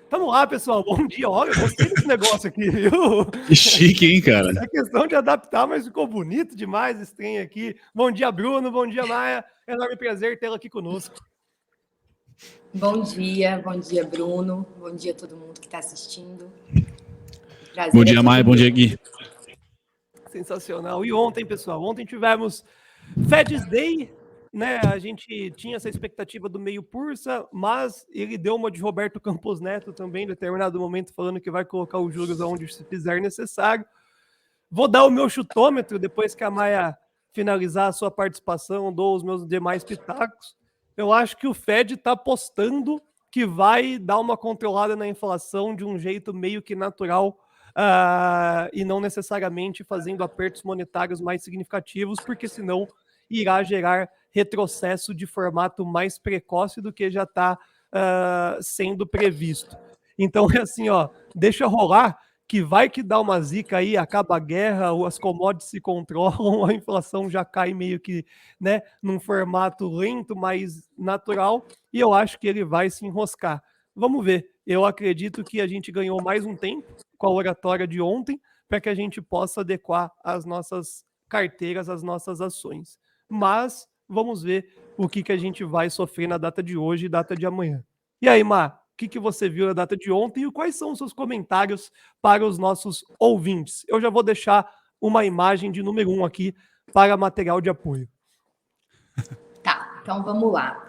Tamo lá, pessoal. Bom dia. Olha, eu gostei desse negócio aqui, viu? Que chique, hein, cara? É questão de adaptar, mas ficou bonito demais esse trem aqui. Bom dia, Bruno. Bom dia, Maia. É um enorme prazer tê-la aqui conosco. Bom dia, Bruno. Bom dia a todo mundo que está assistindo. Prazer bom dia, Maia. Bom dia, Gui. Sensacional. E ontem, pessoal, ontem tivemos Feds Day, né? A gente tinha essa expectativa do meio Pursa, mas ele deu uma de Roberto Campos Neto também, em determinado momento, falando que vai colocar os juros aonde se fizer necessário. Vou dar o meu chutômetro depois que a Maia finalizar a sua participação, dou os meus demais pitacos. Eu acho que o Fed está apostando que vai dar uma controlada na inflação de um jeito meio que natural, e não necessariamente fazendo apertos monetários mais significativos, porque senão irá gerar retrocesso de formato mais precoce do que já está sendo previsto. Então, é assim, ó, deixa rolar, que vai que dá uma zica aí, acaba a guerra, as commodities se controlam, a inflação já cai meio que, né, num formato lento, mais natural, e eu acho que ele vai se enroscar. Vamos ver. Eu acredito que a gente ganhou mais um tempo com a oratória de ontem, para que a gente possa adequar as nossas carteiras, as nossas ações. Mas vamos ver o que a gente vai sofrer na data de hoje e data de amanhã. E aí, Mar? O que você viu na data de ontem e quais são os seus comentários para os nossos ouvintes? Eu já vou deixar uma imagem de número 1 aqui para material de apoio. Tá, então vamos lá.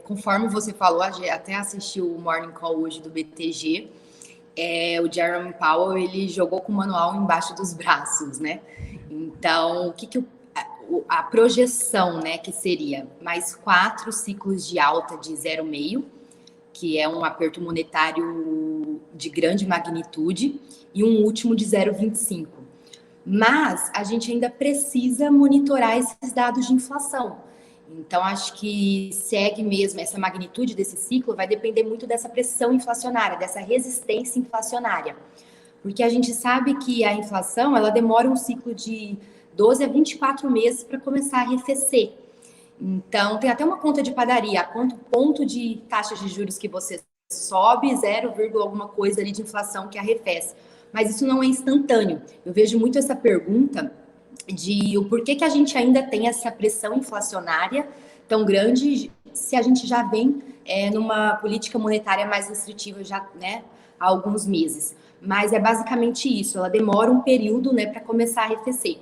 Conforme você falou, até assistiu o Morning Call hoje do BTG, o Jerome Powell, ele jogou com o manual embaixo dos braços, né? Então, a projeção, né, que seria mais 4 ciclos de alta de 0,5%, que é um aperto monetário de grande magnitude, e um último de 0,25%. Mas a gente ainda precisa monitorar esses dados de inflação. Então, acho que segue mesmo essa magnitude desse ciclo, vai depender muito dessa pressão inflacionária, dessa resistência inflacionária. Porque a gente sabe que a inflação, ela demora um ciclo de 12 a 24 meses para começar a arrefecer. Então, tem até uma conta de padaria, a quanto ponto de taxa de juros que você sobe, 0, alguma coisa ali de inflação que arrefece. Mas isso não é instantâneo. Eu vejo muito essa pergunta de o porquê que a gente ainda tem essa pressão inflacionária tão grande se a gente já vem numa política monetária mais restritiva já, né, há alguns meses. Mas é basicamente isso, ela demora um período, né, para começar a arrefecer.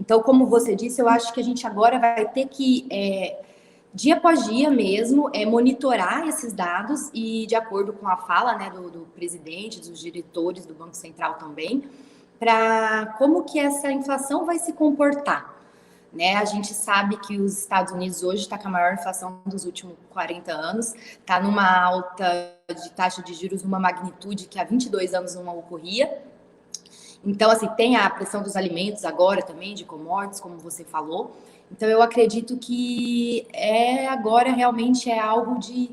Então, como você disse, eu acho que a gente agora vai ter que, dia após dia mesmo, monitorar esses dados e, de acordo com a fala, né, do presidente, dos diretores do Banco Central também, para como que essa inflação vai se comportar. Né? A gente sabe que os Estados Unidos hoje está com a maior inflação dos últimos 40 anos, está numa alta de taxa de juros numa magnitude que há 22 anos não ocorria. Então, assim, tem a pressão dos alimentos agora também, de commodities, como você falou. Então, eu acredito que agora realmente é algo de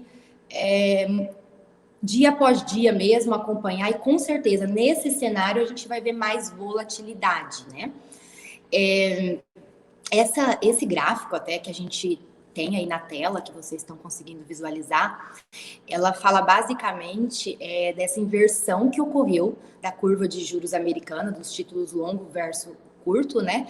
dia após dia mesmo acompanhar, e com certeza, nesse cenário, a gente vai ver mais volatilidade, né? Esse gráfico até que a gente tem aí na tela, que vocês estão conseguindo visualizar, ela fala basicamente dessa inversão que ocorreu da curva de juros americana, dos títulos longo versus curto, né?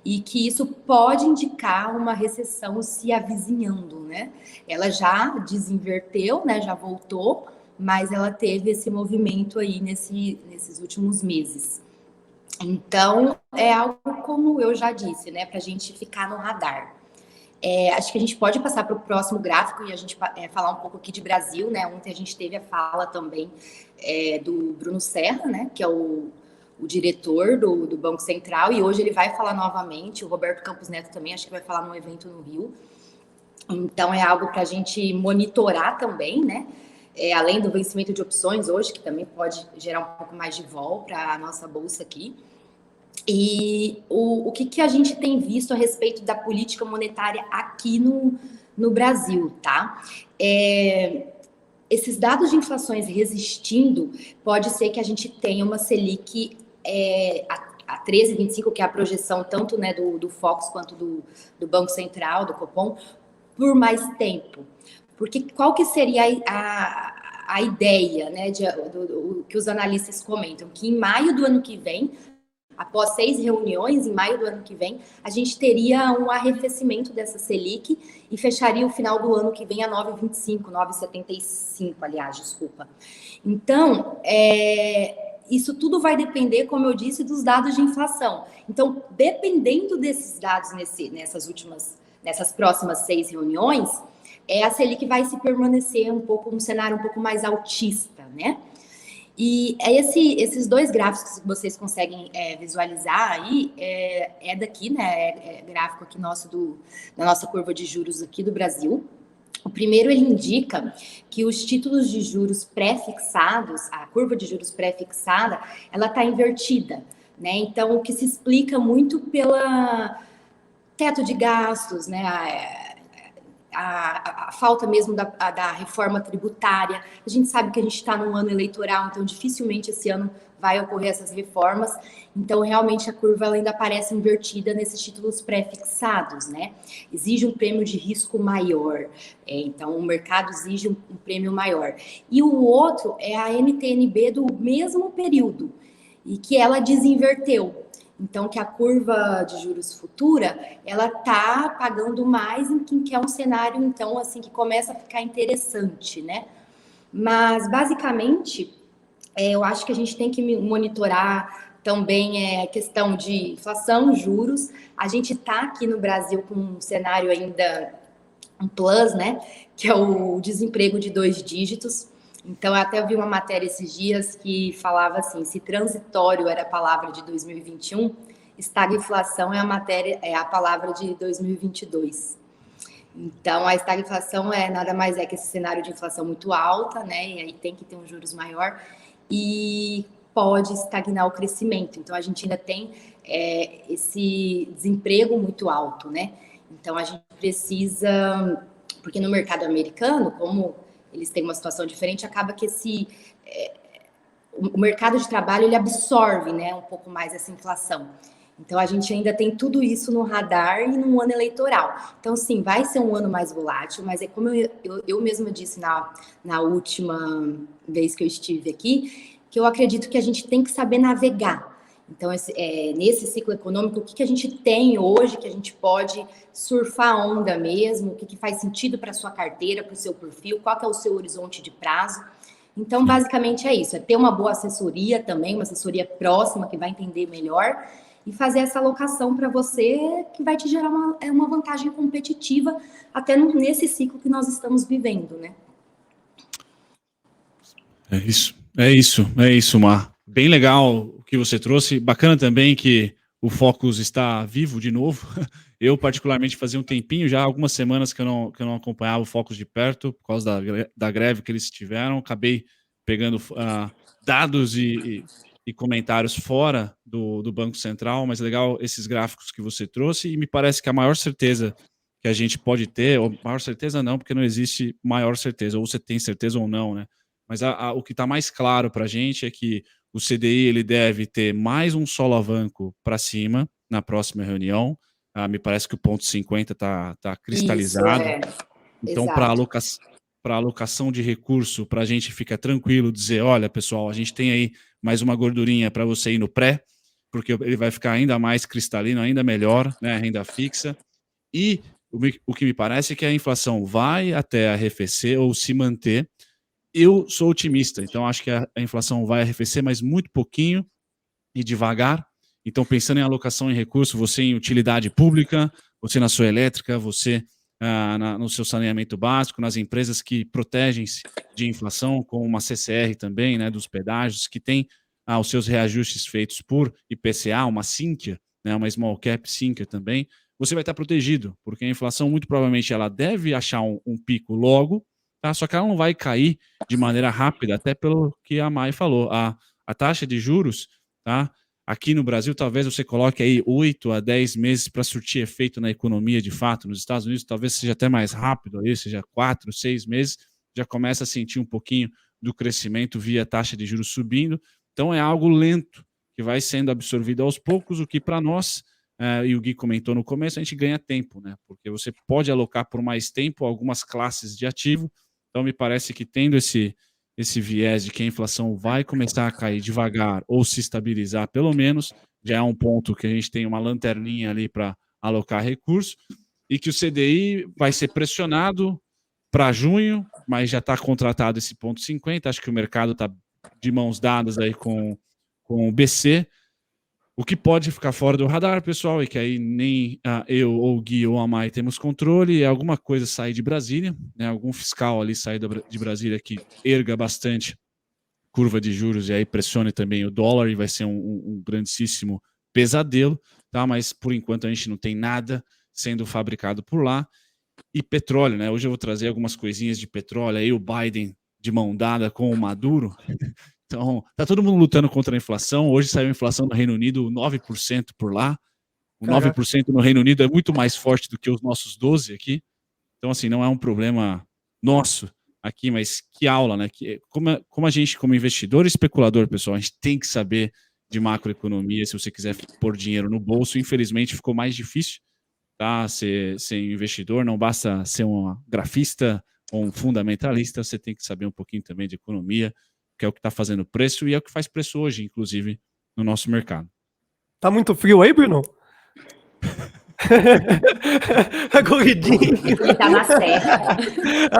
E que isso pode indicar uma recessão se avizinhando, né? Ela já desinverteu, né? Já voltou, mas ela teve esse movimento aí nesses últimos meses. Então, é algo como eu já disse, né? Para a gente ficar no radar. Acho que a gente pode passar para o próximo gráfico e a gente falar um pouco aqui de Brasil, né? Ontem a gente teve a fala também do Bruno Serra, né? Que é o diretor do Banco Central, e hoje ele vai falar novamente. O Roberto Campos Neto também, acho que vai falar num evento no Rio. Então, é algo para a gente monitorar também, né? Além do vencimento de opções hoje, que também pode gerar um pouco mais de vol para a nossa bolsa aqui. E o que a gente tem visto a respeito da política monetária aqui no Brasil, tá? Esses dados de inflações resistindo, pode ser que a gente tenha uma Selic a 13,25, que é a projeção tanto, né, do Focus quanto do Banco Central, do Copom, por mais tempo. Porque qual que seria a a ideia, né, do que os analistas comentam, que em maio do ano que vem, após 6 reuniões, em maio do ano que vem, a gente teria um arrefecimento dessa Selic e fecharia o final do ano que vem a 9,25, 9,75, aliás, desculpa. Então, isso tudo vai depender, como eu disse, dos dados de inflação. Então, dependendo desses dados nessas próximas 6 reuniões, a Selic vai se permanecer um cenário um pouco mais altista, né? E esses dois gráficos que vocês conseguem visualizar aí, daqui, né? É gráfico aqui nosso da nossa curva de juros aqui do Brasil. O primeiro, ele indica que os títulos de juros pré-fixados, a curva de juros pré-fixada, ela está invertida, né? Então, o que se explica muito pela teto de gastos, né? A falta mesmo da reforma tributária. A gente sabe que a gente está num ano eleitoral, então dificilmente esse ano vai ocorrer essas reformas. Então, realmente, a curva ela ainda parece invertida nesses títulos pré-fixados, né? Exige um prêmio de risco maior. Então, o mercado exige um prêmio maior. E o outro é a NTN-B do mesmo período, e que ela desinverteu. Então, que a curva de juros futura, ela está pagando mais em que é um cenário, então, assim, que começa a ficar interessante, né? Mas, basicamente, eu acho que a gente tem que monitorar também a questão de inflação, juros. A gente está aqui no Brasil com um cenário ainda, um plus, né? Que é o desemprego de 2 dígitos. Então, eu até vi uma matéria esses dias que falava assim, se transitório era a palavra de 2021, estagflação é a palavra de 2022. Então, a estagflação nada mais que esse cenário de inflação muito alta, né? E aí tem que ter um juros maior e pode estagnar o crescimento. Então, a gente ainda tem esse desemprego muito alto, né? Então, a gente precisa... Porque no mercado americano, como eles têm uma situação diferente, acaba que o mercado de trabalho ele absorve, né, um pouco mais essa inflação. Então, a gente ainda tem tudo isso no radar e num ano eleitoral. Então, sim, vai ser um ano mais volátil, mas é como eu mesma disse na última vez que eu estive aqui, que eu acredito que a gente tem que saber navegar. Então, nesse ciclo econômico, o que a gente tem hoje que a gente pode surfar a onda mesmo, o que faz sentido para a sua carteira, para o seu perfil, qual que é o seu horizonte de prazo. Então, basicamente é isso, ter uma boa assessoria também, uma assessoria próxima que vai entender melhor e fazer essa alocação para você que vai te gerar uma vantagem competitiva até nesse ciclo que nós estamos vivendo, né? É isso, Mar. Bem legal o que você trouxe. Bacana também que o Focus está vivo de novo. Eu, particularmente, fazia um tempinho, já algumas semanas que eu não acompanhava o Focus de perto, por causa da greve que eles tiveram. Acabei pegando dados e comentários fora do Banco Central, mas legal esses gráficos que você trouxe, e me parece que a maior certeza que a gente pode ter, ou maior certeza não, porque não existe maior certeza, ou você tem certeza ou não, né? Mas o que está mais claro para a gente é que o CDI ele deve ter mais um solavanco para cima na próxima reunião. Me parece que o ponto 50 está cristalizado. Isso, então, para alocação de recurso, para a gente ficar tranquilo, dizer, olha, pessoal, a gente tem aí mais uma gordurinha para você ir no pré, porque ele vai ficar ainda mais cristalino, ainda melhor, né, a renda fixa. E o que me parece é que a inflação vai até arrefecer ou se manter. Eu sou otimista, então acho que a inflação vai arrefecer, mas muito pouquinho e devagar. Então, pensando em alocação em recurso, você em utilidade pública, você na sua elétrica, você no seu saneamento básico, nas empresas que protegem-se de inflação, como uma CCR também, né, dos pedágios, que tem os seus reajustes feitos por IPCA, uma Sinqia, né, uma small cap Sinqia também, você vai estar protegido, porque a inflação muito provavelmente ela deve achar um pico logo, tá? Só que ela não vai cair de maneira rápida, até pelo que a Mai falou. A taxa de juros, tá? Aqui no Brasil, talvez você coloque aí 8 a 10 meses para surtir efeito na economia de fato. Nos Estados Unidos, talvez seja até mais rápido, aí, seja 4, 6 meses, já começa a sentir um pouquinho do crescimento via taxa de juros subindo. Então, é algo lento, que vai sendo absorvido aos poucos, o que para nós, e o Gui comentou no começo, a gente ganha tempo, né? Porque você pode alocar por mais tempo algumas classes de ativo. Então, me parece que tendo esse esse viés de que a inflação vai começar a cair devagar ou se estabilizar, pelo menos, já é um ponto que a gente tem uma lanterninha ali para alocar recursos, e que o CDI vai ser pressionado para junho, mas já está contratado esse ponto 50, acho que o mercado está de mãos dadas aí com o BC. O que pode ficar fora do radar, pessoal, é que aí nem eu, ou o Gui, ou a Mai temos controle, é alguma coisa sair de Brasília, né, algum fiscal ali sair de Brasília que erga bastante curva de juros e aí pressione também o dólar e vai ser um grandíssimo pesadelo, tá? Mas por enquanto a gente não tem nada sendo fabricado por lá. E petróleo, né? Hoje eu vou trazer algumas coisinhas de petróleo, aí o Biden de mão dada com o Maduro. Então, tá todo mundo lutando contra a inflação. Hoje saiu a inflação no Reino Unido 9% por lá. O 9% no Reino Unido é muito mais forte do que os nossos 12% aqui. Então, assim, não é um problema nosso aqui, mas que aula, né? Como a gente, como investidor e especulador, pessoal, a gente tem que saber de macroeconomia se você quiser pôr dinheiro no bolso. Infelizmente, ficou mais difícil, tá? Ser investidor, não basta ser um grafista ou um fundamentalista, você tem que saber um pouquinho também de economia, que é o que está fazendo preço e é o que faz preço hoje, inclusive, no nosso mercado. Tá muito frio aí, Bruno? A corridinha. Ele tá na serra.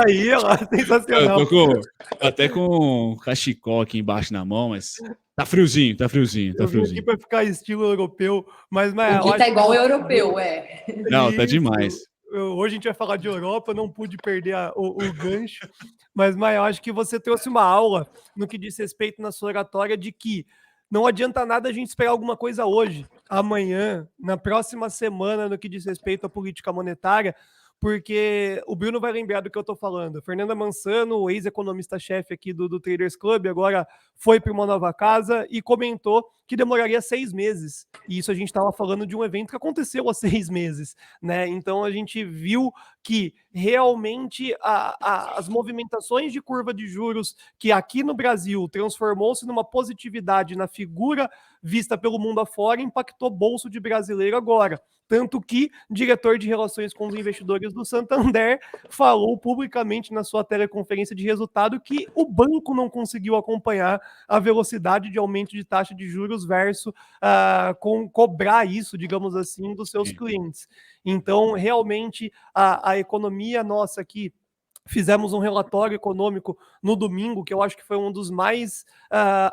Aí, ó, sensacional. Eu tô até com cachecol aqui embaixo na mão, mas tá friozinho. Eu vim aqui pra ficar estilo europeu, mas O Gui tá igual o europeu, Não, tá demais. Hoje a gente vai falar de Europa, eu não pude perder o gancho, mas eu acho que você trouxe uma aula no que diz respeito na sua oratória de que não adianta nada a gente esperar alguma coisa hoje, amanhã, na próxima semana, no que diz respeito à política monetária, porque o Bruno vai lembrar do que eu tô falando. Fernanda Mansano, ex-economista-chefe aqui do Traders Club, agora foi para uma nova casa e comentou que demoraria 6 meses. E isso a gente estava falando de um evento que aconteceu há 6 meses, né? Então a gente viu que realmente as movimentações de curva de juros que aqui no Brasil transformou-se numa positividade na figura vista pelo mundo afora, impactou o bolso de brasileiro agora. Tanto que o diretor de relações com os investidores do Santander falou publicamente na sua teleconferência de resultado que o banco não conseguiu acompanhar a velocidade de aumento de taxa de juros versus cobrar isso, digamos assim, dos seus clientes. Então, realmente, a economia nossa aqui, fizemos um relatório econômico no domingo, que eu acho que foi um dos mais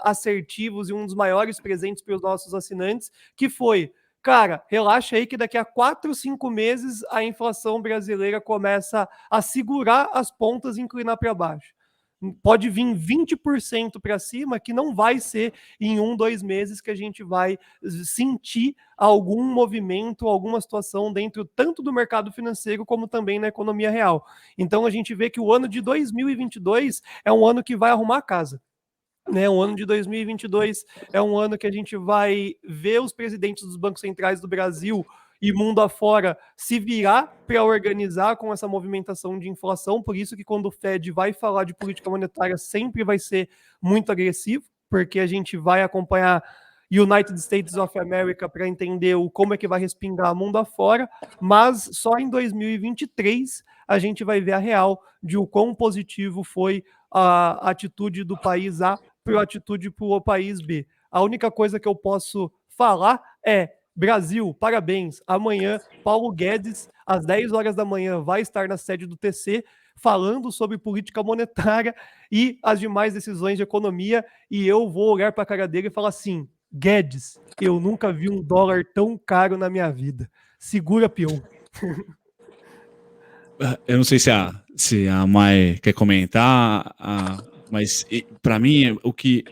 assertivos e um dos maiores presentes para os nossos assinantes, que foi: cara, relaxa aí que daqui a 4, 5 meses a inflação brasileira começa a segurar as pontas e inclinar para baixo. Pode vir 20% para cima, que não vai ser em 1, 2 meses que a gente vai sentir algum movimento, alguma situação dentro tanto do mercado financeiro como também na economia real. Então a gente vê que o ano de 2022 é um ano que vai arrumar a casa. Né, o ano de 2022 é um ano que a gente vai ver os presidentes dos bancos centrais do Brasil e mundo afora se virar para organizar com essa movimentação de inflação. Por isso que quando o Fed vai falar de política monetária sempre vai ser muito agressivo, porque a gente vai acompanhar United States of America para entender como é que vai respingar mundo afora, mas só em 2023 a gente vai ver a real de o quão positivo foi a atitude do país A para a atitude para o país B. A única coisa que eu posso falar é: Brasil, parabéns. Amanhã, Paulo Guedes, às 10 horas da manhã, vai estar na sede do TC falando sobre política monetária e as demais decisões de economia, e eu vou olhar para a cara dele e falar assim: Guedes, eu nunca vi um dólar tão caro na minha vida. Segura, peão. Eu não sei se a Mai quer comentar, mas para mim o que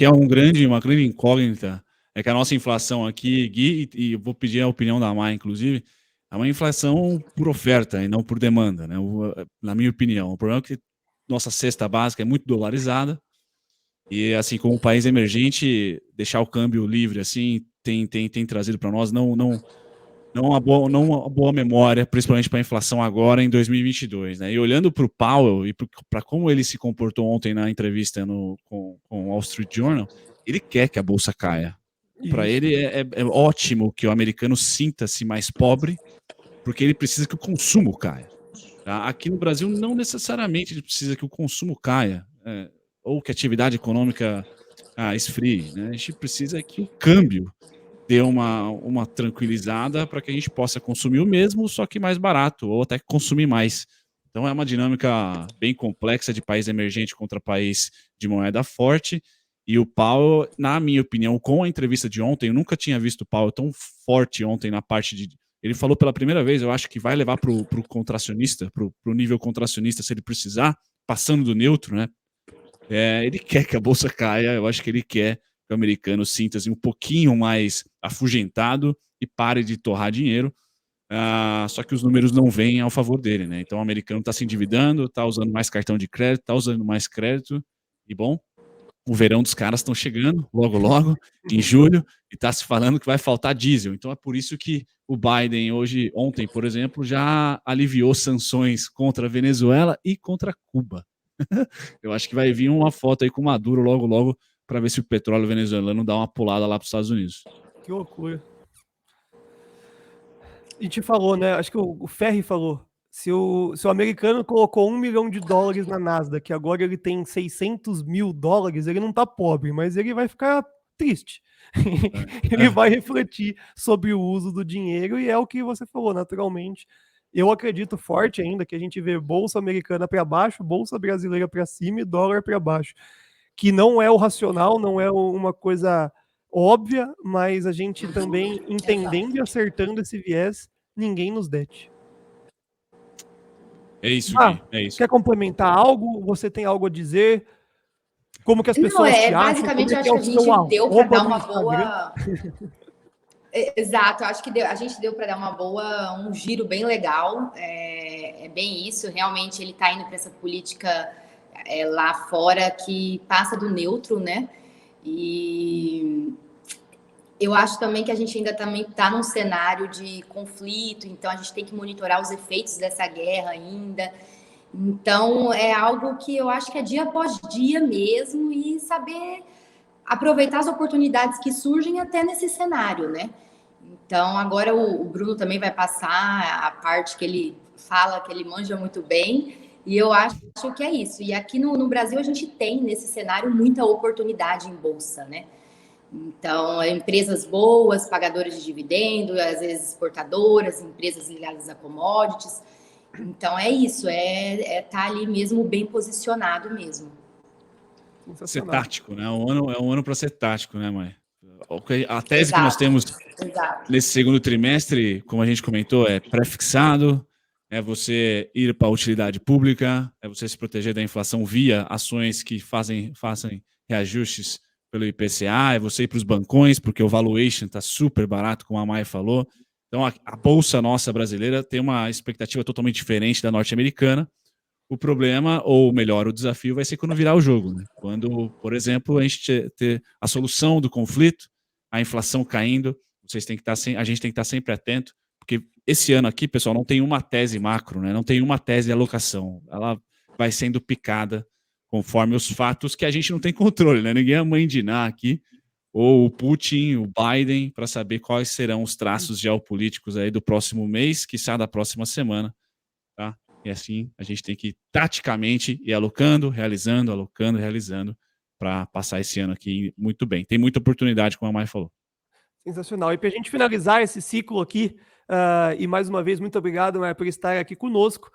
é uma grande incógnita é que a nossa inflação aqui, Gui, e vou pedir a opinião da Mai, inclusive, é uma inflação por oferta e não por demanda, né? Na minha opinião. O problema é que nossa cesta básica é muito dolarizada e, assim, como país emergente, deixar o câmbio livre assim tem trazido para nós não uma boa memória, principalmente para a inflação agora em 2022, né? E olhando para o Powell e para como ele se comportou ontem na entrevista com o Wall Street Journal, ele quer que a bolsa caia. Para ele é ótimo que o americano sinta-se mais pobre, porque ele precisa que o consumo caia. Tá? Aqui no Brasil não necessariamente ele precisa que o consumo caia. ou que a atividade econômica esfrie, né? A gente precisa que o câmbio dê uma tranquilizada para que a gente possa consumir o mesmo, só que mais barato, ou até consumir mais. Então é uma dinâmica bem complexa de país emergente contra país de moeda forte. E o Powell, na minha opinião, com a entrevista de ontem, eu nunca tinha visto o Powell tão forte ontem na parte de... Ele falou pela primeira vez, eu acho que vai levar para o contracionista, para o nível contracionista, se ele precisar, passando do neutro, né? Ele quer que a bolsa caia, eu acho que ele quer que o americano sinta-se um pouquinho mais afugentado e pare de torrar dinheiro. Só que os números não vêm ao favor dele, né? Então o americano está se endividando, está usando mais cartão de crédito, está usando mais crédito, e bom, o verão dos caras estão chegando, logo, em julho, e está se falando que vai faltar diesel. Então é por isso que o Biden ontem, por exemplo, já aliviou sanções contra a Venezuela e contra Cuba. Eu acho que vai vir uma foto aí com o Maduro logo, para ver se o petróleo venezuelano dá uma pulada lá para os Estados Unidos. Que loucura. A gente falou, né? Acho que o Ferri falou. Se o americano colocou $1 milhão na Nasdaq, agora ele tem $600 mil, ele não tá pobre, mas ele vai ficar triste. Ele vai refletir sobre o uso do dinheiro e é o que você falou, naturalmente. Eu acredito forte ainda que a gente vê bolsa americana para baixo, bolsa brasileira para cima e dólar para baixo. Que não é o racional, não é uma coisa óbvia, mas a gente também, entendendo e acertando esse viés, ninguém nos dete. É isso, Gui. É isso. Quer complementar algo? Você tem algo a dizer? Como que as pessoas te acham? Basicamente, eu acho que a gente deu para dar uma boa... Exato, eu acho que a gente deu para dar um giro bem legal. É bem isso, realmente ele está indo para essa política lá fora que passa do neutro, né? E eu acho também que a gente ainda também está num cenário de conflito, então a gente tem que monitorar os efeitos dessa guerra ainda. Então é algo que eu acho que é dia após dia mesmo e saber aproveitar as oportunidades que surgem até nesse cenário, né? Então agora o Bruno também vai passar a parte que ele fala que ele manja muito bem. E eu acho que é isso. E aqui no Brasil a gente tem, nesse cenário, muita oportunidade em bolsa, né? Então, empresas boas, pagadoras de dividendo, às vezes exportadoras, empresas ligadas a commodities. Então, é isso. Tá ali mesmo bem posicionado mesmo. Ser tático, né? É um ano para ser tático, né, mãe? A tese que nós temos nesse segundo trimestre, como a gente comentou, é pré-fixado, é você ir para a utilidade pública, é você se proteger da inflação via ações que façam reajustes pelo IPCA, é você ir para os bancões, porque o valuation está super barato, como a Maia falou. Então, a bolsa nossa brasileira tem uma expectativa totalmente diferente da norte-americana. O problema, ou melhor, o desafio vai ser quando virar o jogo, né? Quando, por exemplo, a gente ter a solução do conflito, a inflação caindo, a gente tem que estar sempre atento, porque esse ano aqui, pessoal, não tem uma tese macro, né? Não tem uma tese de alocação. Ela vai sendo picada conforme os fatos que a gente não tem controle, né? Ninguém é mãe de Ná aqui, ou o Putin, o Biden, para saber quais serão os traços geopolíticos aí do próximo mês, quiçá da próxima semana, tá? E assim, a gente tem que taticamente ir alocando, realizando, para passar esse ano aqui muito bem. Tem muita oportunidade, como a Maia falou. Sensacional. E para a gente finalizar esse ciclo aqui, e mais uma vez, muito obrigado, Maia, por estar aqui conosco.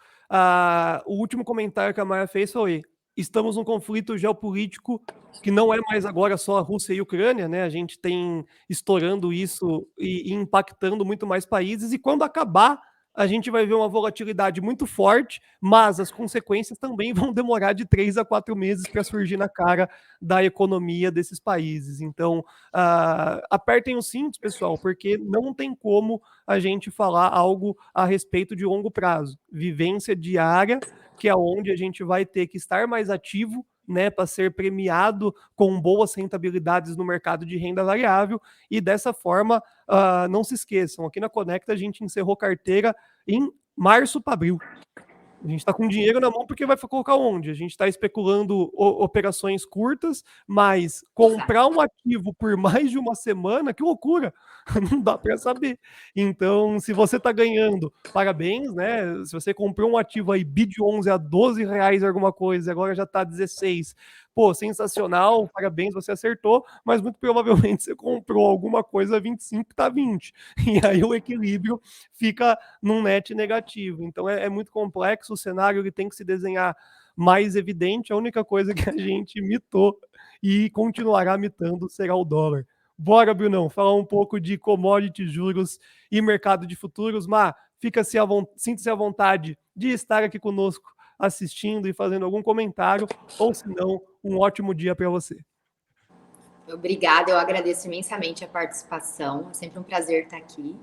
O último comentário que a Maia fez foi: estamos num conflito geopolítico que não é mais agora só a Rússia e a Ucrânia, né? A gente tem estourando isso e impactando muito mais países, e quando acabar, a gente vai ver uma volatilidade muito forte, mas as consequências também vão demorar de 3 a 4 meses para surgir na cara da economia desses países. Então, apertem os cintos, pessoal, porque não tem como a gente falar algo a respeito de longo prazo. Vivência diária, que é onde a gente vai ter que estar mais ativo, né, para ser premiado com boas rentabilidades no mercado de renda variável, e dessa forma, não se esqueçam, aqui na Conecta a gente encerrou carteira em março para abril. A gente está com dinheiro na mão porque vai colocar onde? A gente está especulando operações curtas, mas comprar um ativo por mais de uma semana, que loucura! Não dá para saber. Então, se você está ganhando, parabéns, né? Se você comprou um ativo aí, BID 11 a R$12 alguma coisa, agora já está 16, pô, sensacional, parabéns, você acertou, mas muito provavelmente você comprou alguma coisa a 25 que tá 20. E aí o equilíbrio fica num net negativo. Então é muito complexo, o cenário ele tem que se desenhar mais evidente. A única coisa que a gente mitou e continuará mitando será o dólar. Bora, Brunão, falar um pouco de commodities, juros e mercado de futuros. Má, sinta-se à vontade de estar aqui conosco assistindo e fazendo algum comentário, ou se não, um ótimo dia para você. Obrigada, eu agradeço imensamente a participação, é sempre um prazer estar aqui,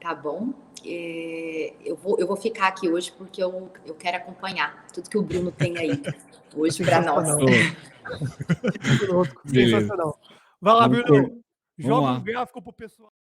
tá bom? Eu vou ficar aqui hoje porque eu quero acompanhar tudo que o Bruno tem aí hoje para nós. Fique conosco, sensacional. Vai lá, Bruno, joga um gráfico pro pessoal.